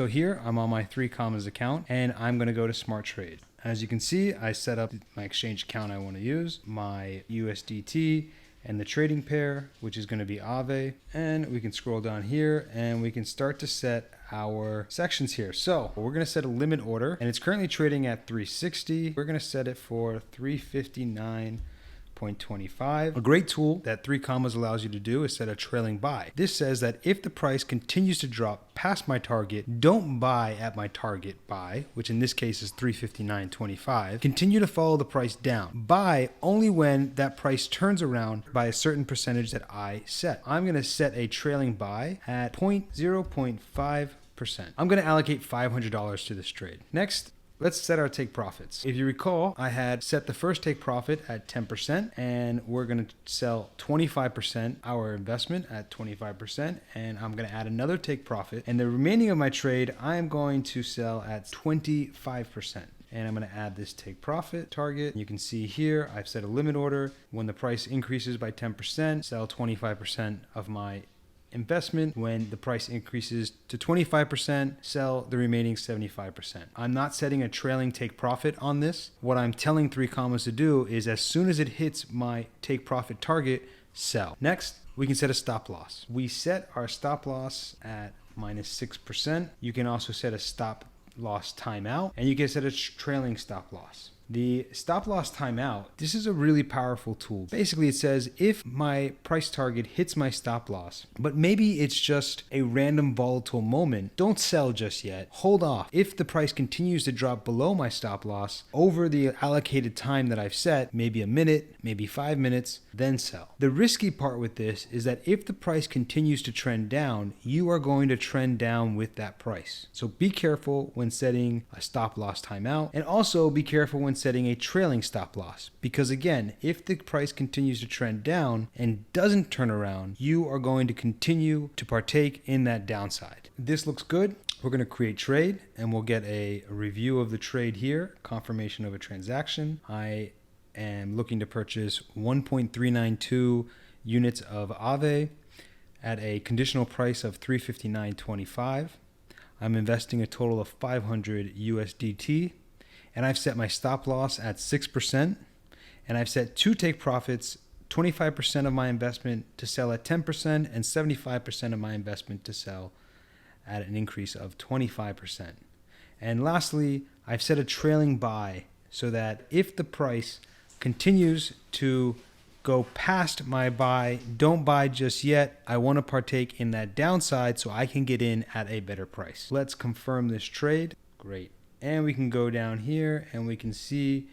So here I'm on my 3Commas account and I'm going to go to SmartTrade. As you can see, I set up my exchange account I want to use, my USDT, and the trading pair, which is going to be Aave. And we can scroll down here and we can start to set our sections here. So we're going to set a limit order and it's currently trading at 360. We're going to set it for 359.25. A great tool that 3Commas allows you to do is set a trailing buy. This says that if the price continues to drop past my target, don't buy at my target buy, which in this case is 359.25. Continue to follow the price down. Buy only when that price turns around by a certain percentage that I set. I'm going to set a trailing buy at 0.5%. I'm going to allocate $500 to this trade. Next, let's set our take profits. If you recall, I had set the first take profit at 10% and we're going to sell 25% our investment at 25%, and I'm going to add another take profit, and the remaining of my trade I'm going to sell at 25%. And I'm going to add this take profit target. You can see here I've set a limit order. When the price increases by 10%, sell 25% of my investment. When the price increases to 25%, sell the remaining 75%. I'm not setting a trailing take profit on this. What I'm telling 3Commas to do is as soon as it hits my take profit target, sell. Next, we can set a stop loss. We set our stop loss at -6%. You can also set a stop loss timeout, and you can set a trailing stop loss. The stop loss timeout, this is a really powerful tool. Basically, it says if my price target hits my stop loss, but maybe it's just a random volatile moment, don't sell just yet. Hold off. If the price continues to drop below my stop loss over the allocated time that I've set, maybe a minute, maybe 5 minutes, then sell. The risky part with this is that if the price continues to trend down, you are going to trend down with that price. So be careful when setting a stop loss timeout, and also be careful when setting a trailing stop loss, because again, if the price continues to trend down and doesn't turn around, you are going to continue to partake in that downside. This looks good. We're going to create trade and we'll get a review of the trade here, confirmation of a transaction. I am looking to purchase 1.392 units of Aave at a conditional price of 359.25. I'm investing a total of 500 USDT. And I've set my stop loss at 6%, and I've set two take profits, 25% of my investment to sell at 10% and 75% of my investment to sell at an increase of 25%. And lastly, I've set a trailing buy so that if the price continues to go past my buy, don't buy just yet. I want to partake in that downside so I can get in at a better price. Let's confirm this trade. Great. And we can go down here and we can see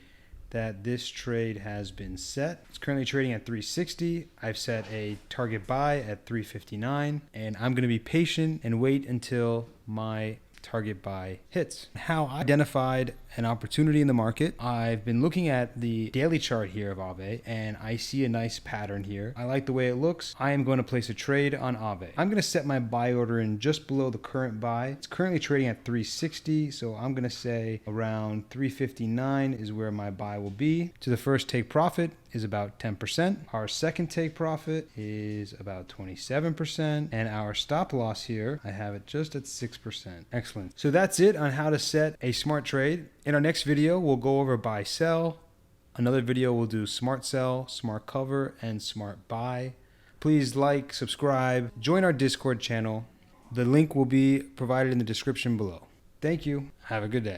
that this trade has been set. It's currently trading at 360. I've set a target buy at 359, and I'm going to be patient and wait until my target buy hits. How I identified an opportunity in the market. I've been looking at the daily chart here of Aave and I see a nice pattern here. I like the way it looks. I am going to place a trade on Aave. I'm going to set my buy order in just below the current buy. It's currently trading at 360, so I'm going to say around 359 is where my buy will be. To the first take profit is about 10%. Our second take profit is about 27%, and our stop loss here, I have it just at 6%. Excellent. So that's it on how to set a smart trade. In our next video, we'll go over buy sell. Another video we'll do smart sell, smart cover, and smart buy. Please like, subscribe, join our Discord channel. The link will be provided in the description below. Thank you. Have a good day.